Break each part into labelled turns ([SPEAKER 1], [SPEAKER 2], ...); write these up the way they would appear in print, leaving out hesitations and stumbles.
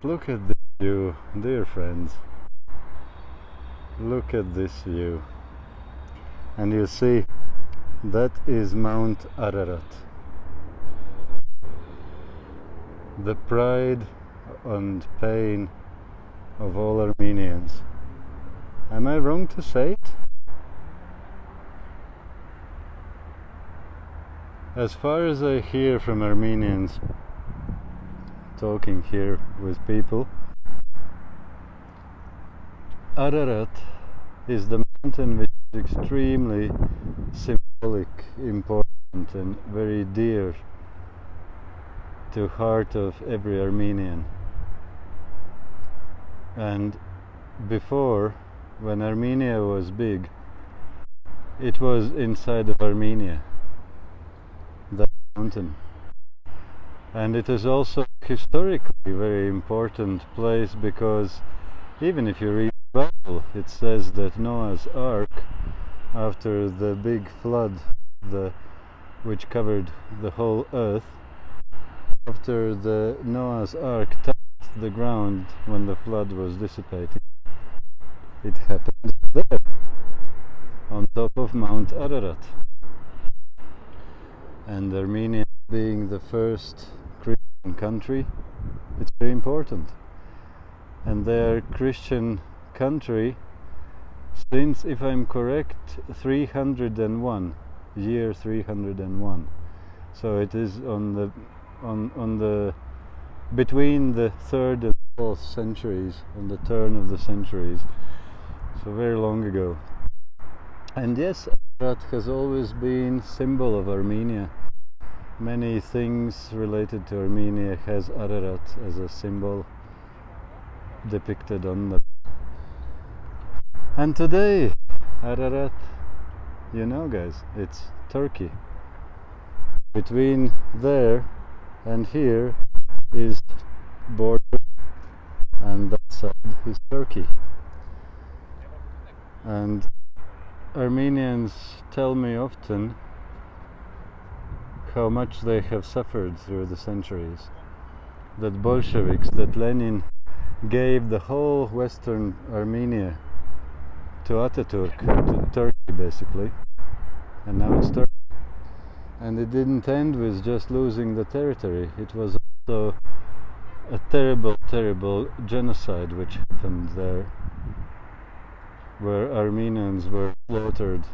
[SPEAKER 1] Look at this view, dear friends. Look at this view. And you see, that is Mount Ararat. The pride and pain of all Armenians. Am I wrong to say it? As far as I hear from Armenians talking here with people, Ararat is the mountain which is extremely symbolic, important and very dear to heart of every Armenian. And before, when Armenia was big, it was inside of Armenia, that mountain. And it is also historically a very important place, because even if you read the Bible, it says that Noah's Ark, after the big flood which covered the whole earth, after the Noah's Ark touched the ground when the flood was dissipating, it happened there, on top of Mount Ararat. And Armenia being the first Christian country, it's very important. And their Christian country since, if I'm correct, 301, year 301. So it is on the between the 3rd and 4th centuries, on the turn of the centuries, so very long ago. And yes, Ararat has always been symbol of Armenia. Many things related to Armenia has Ararat as a symbol depicted on them. And today, Ararat, you know guys, it's Turkey. Between there and here is border, and that side is Turkey. And Armenians tell me often how much they have suffered through the centuries. That Bolsheviks, that Lenin gave the whole Western Armenia to Ataturk, to Turkey basically, and now it's Turkey. And it didn't end with just losing the territory, it was also a terrible, terrible genocide which happened there, where Armenians were slaughtered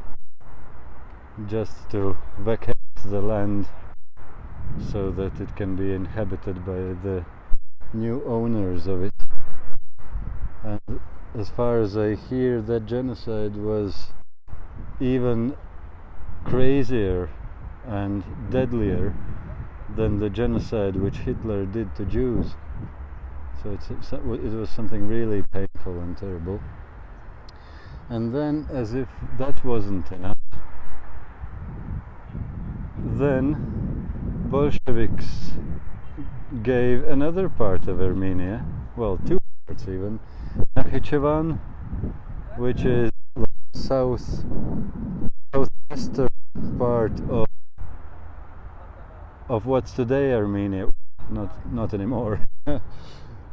[SPEAKER 1] just to vacate the land so that it can be inhabited by the new owners of it. And as far as I hear, that genocide was even crazier and deadlier than the genocide which Hitler did to Jews. So it was something really painful and terrible. And then, as if that wasn't enough, then Bolsheviks gave another part of Armenia, well, two parts even, Yerevan, which is the southwestern part of what's today Armenia, not anymore,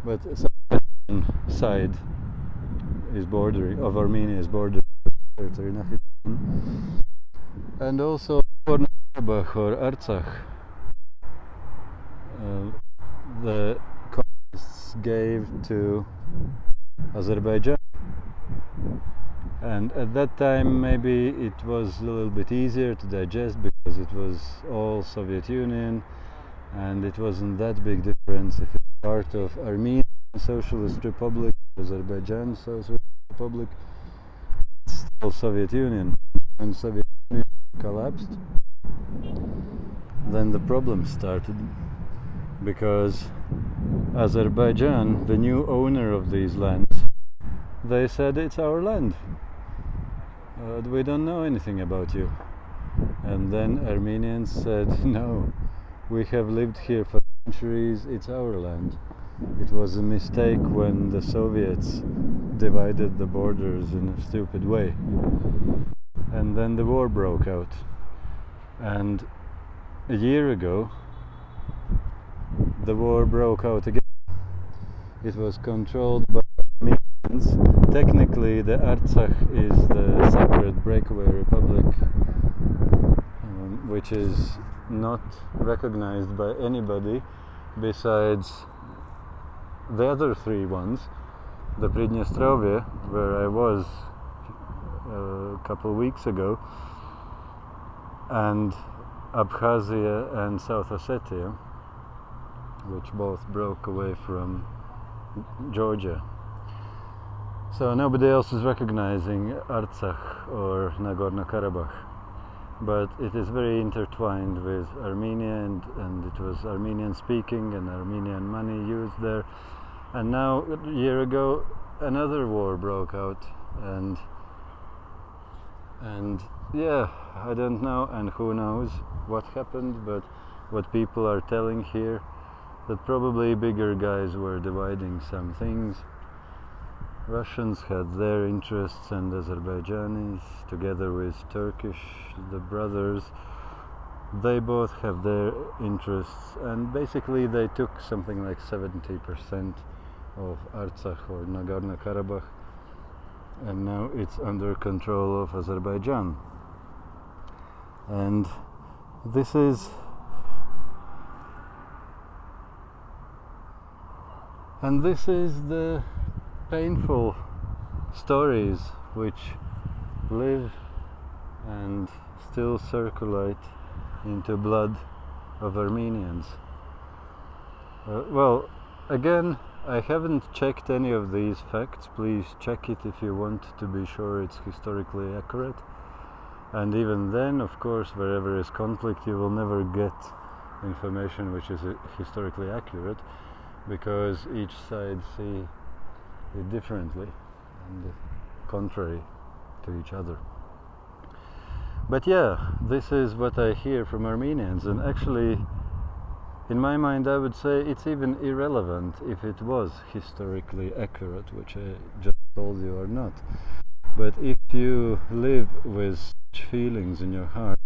[SPEAKER 1] but southwestern side is bordering of Armenia is bordering territory, and also Karabakh or Artsakh. The communists gave to Azerbaijan, and at that time maybe it was a little bit easier to digest because it was all Soviet Union and it wasn't that big difference if it's part of Armenian Socialist Republic, Azerbaijan Socialist Republic, it's still Soviet Union. When Soviet Union collapsed, then the problem started, because Azerbaijan, the new owner of these lands, they said it's our land, we don't know anything about you. And then Armenians said, no, we have lived here for centuries, it's our land. It was a mistake when the Soviets divided the borders in a stupid way. And then the war broke out. And a year ago, the war broke out again. it was controlled by Armenians. Technically, the Artsakh is the separate breakaway republic, which is not recognized by anybody besides the other three ones. The Pridnestrovye, where I was a couple weeks ago, and Abkhazia and South Ossetia, which both broke away from Georgia. So nobody else is recognizing Artsakh or Nagorno-Karabakh, but it is very intertwined with Armenia, and it was Armenian speaking and Armenian money used there. And now, a year ago, another war broke out, and yeah, I don't know, and who knows what happened, but what people are telling here, that probably bigger guys were dividing some things. Russians had their interests, and Azerbaijanis, together with Turkish, the brothers, they both have their interests, and basically they took something like 70% of Artsakh or Nagorno-Karabakh, and now it's under control of Azerbaijan. And this is the painful stories which live and still circulate into blood of Armenians. Well, again, I haven't checked any of these facts. Please check it if you want to be sure it's historically accurate. And even then, of course, wherever is conflict, you will never get information which is historically accurate, because each side see it differently and contrary to each other. But yeah, this is what I hear from Armenians, and actually, in my mind, I would say it's even irrelevant if it was historically accurate, which I just told you or not. But if you live with such feelings in your heart,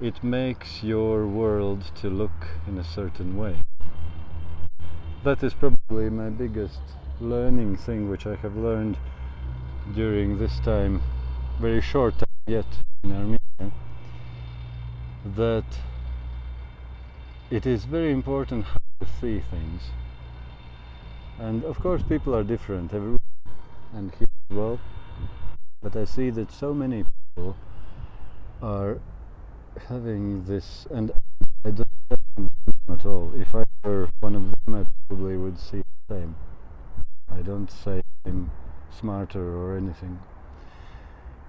[SPEAKER 1] it makes your world to look in a certain way. That is probably my biggest learning thing, which I have learned during this time, very short time yet in Armenia, that it is very important how to see things. And of course people are different everywhere, and here as well, but I see that so many people are having this, and I don't blame them at all. If I were one of them, I probably would see the same. I don't say I'm smarter or anything,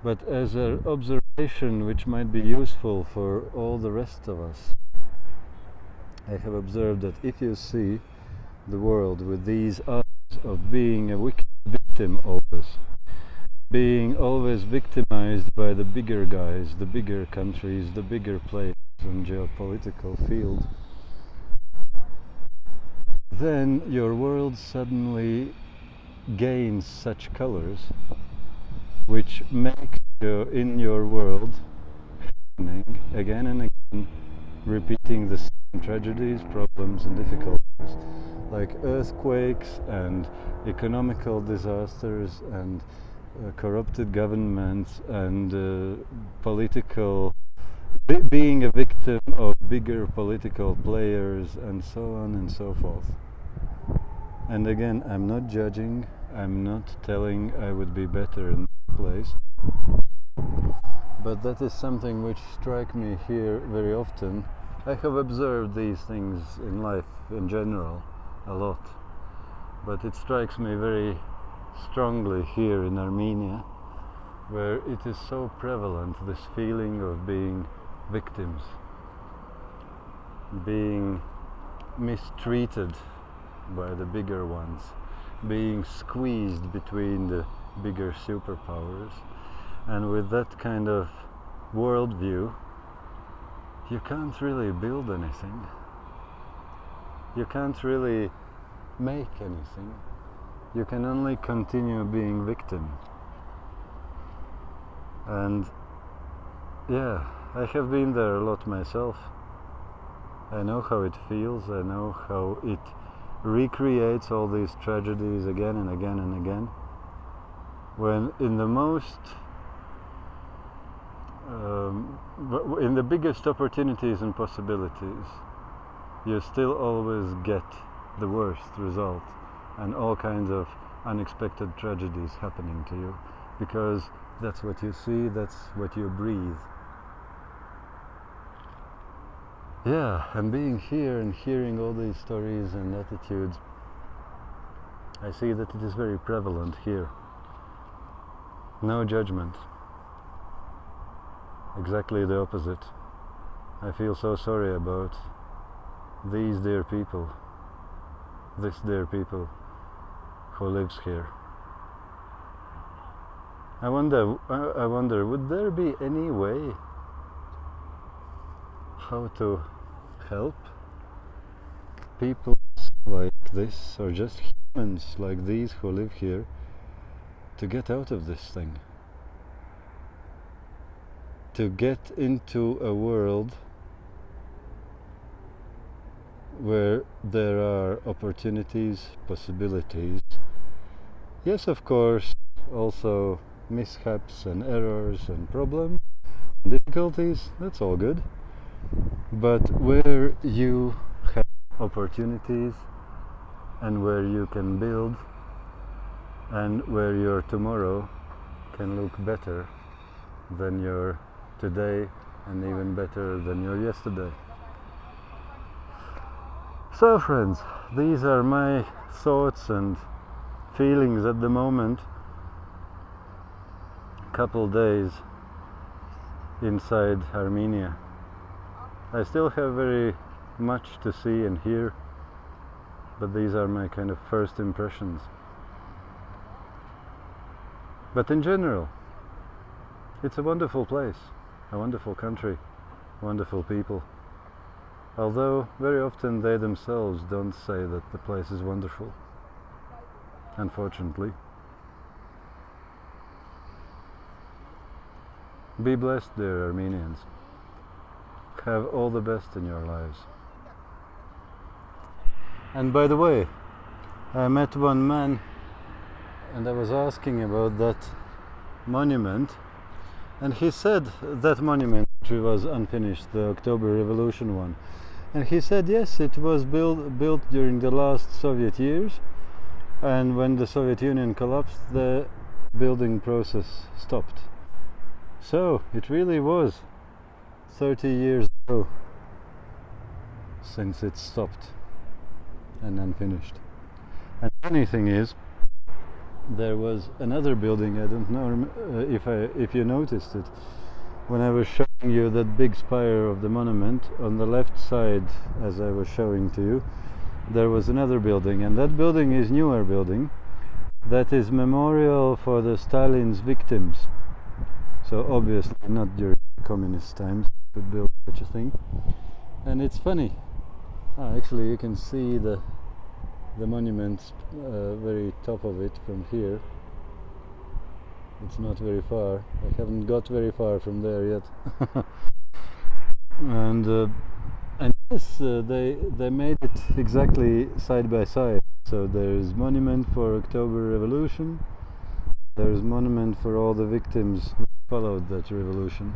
[SPEAKER 1] but as an observation which might be useful for all the rest of us, I have observed that if you see the world with these eyes of being a victim always, being always victimized by the bigger guys, the bigger countries, the bigger players on geopolitical field, then your world suddenly gains such colors which makes you in your world again and again repeating the same tragedies, problems and difficulties, like earthquakes and economical disasters and corrupted governments and political being a victim of bigger political players and so on and so forth. And again, I'm not judging, I'm not telling I would be better in this place, but that is something which strikes me here very often. I have observed these things in life in general a lot, but it strikes me very strongly here in Armenia, where it is so prevalent, this feeling of being victims, being mistreated by the bigger ones, being squeezed between the bigger superpowers. And with that kind of worldview, you can't really build anything. You can't really make anything. You can only continue being victim. And yeah, I have been there a lot myself. I know how it feels, I know how it recreates all these tragedies again and again and again, when in the most in the biggest opportunities and possibilities, you still always get the worst result and all kinds of unexpected tragedies happening to you, because that's what you see, that's what you breathe. Yeah, and being here and hearing all these stories and attitudes, I see that it is very prevalent here. No judgment. Exactly the opposite. I feel so sorry about these dear people, this dear people who lives here. I wonder, would there be any way how to help people like this, or just humans like these who live here, to get out of this thing? To get into a world where there are opportunities, possibilities. Yes, of course, also mishaps and errors and problems, difficulties, that's all good. But where you have opportunities and where you can build and where your tomorrow can look better than your today and even better than your yesterday. So friends, these are my thoughts and feelings at the moment. Couple days inside Armenia. I still have very much to see and hear, but these are my kind of first impressions. But in general, it's a wonderful place, a wonderful country, wonderful people. Although very often they themselves don't say that the place is wonderful, unfortunately. Be blessed, dear Armenians. Have all the best in your lives. And by the way, I met one man and I was asking about that monument, and he said that monument, which was unfinished, the October Revolution one, and he said yes, it was built during the last Soviet years, and when the Soviet Union collapsed, the building process stopped. So it really was 30 years ago since it stopped and unfinished. And the funny thing is, there was another building, I don't know if you noticed it, when I was showing you that big spire of the monument, on the left side, as I was showing to you, there was another building, and that building is newer building, that is memorial for the Stalin's victims. So obviously not during communist times to build such a thing. And it's funny, actually you can see the monument very top of it from here. It's not very far, I haven't got very far from there yet. and yes, they made it exactly side by side. So there's monument for October Revolution, there's monument for all the victims who followed that revolution.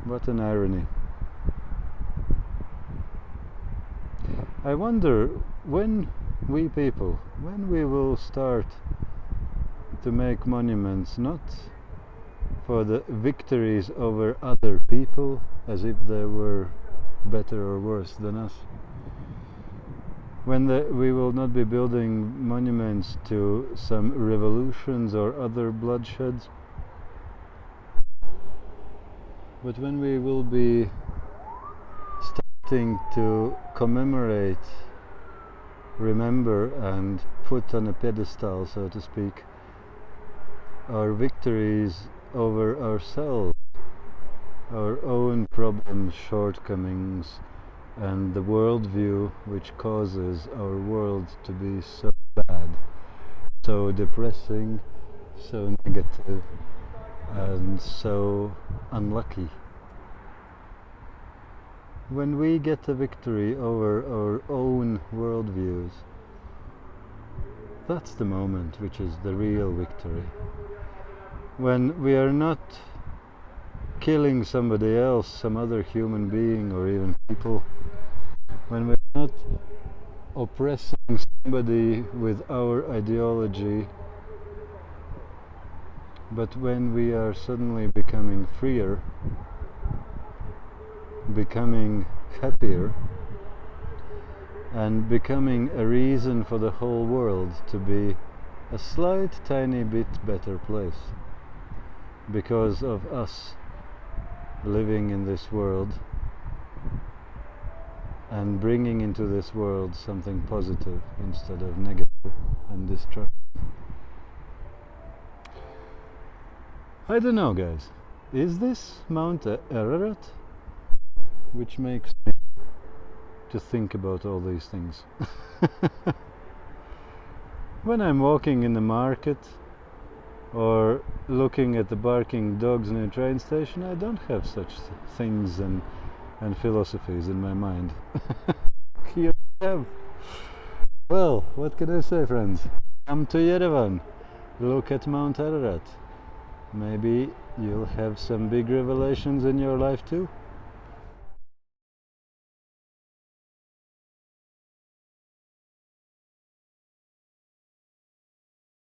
[SPEAKER 1] What an irony. I wonder when we people, when we will start to make monuments not for the victories over other people as if they were better or worse than us. When we will not be building monuments to some revolutions or other bloodsheds, but when we will be starting to commemorate, remember and put on a pedestal, so to speak, our victories over ourselves, our own problems, shortcomings, and the worldview which causes our world to be so bad, so depressing, so negative, and so unlucky. when we get a victory over our own worldviews, that's the moment which is the real victory. When we are not killing somebody else, some other human being or even people, when we're not oppressing somebody with our ideology, but when we are suddenly becoming freer, becoming happier, and becoming a reason for the whole world to be a slight tiny bit better place because of us living in this world and bringing into this world something positive instead of negative and destructive. I don't know, guys. Is this Mount Ararat? Which makes me to think about all these things. When I'm walking in the market or looking at the barking dogs in a train station, I don't have such things and philosophies in my mind. Here I have. Well, what can I say, friends? Come to Yerevan. Look at Mount Ararat. Maybe you'll have some big revelations in your life too.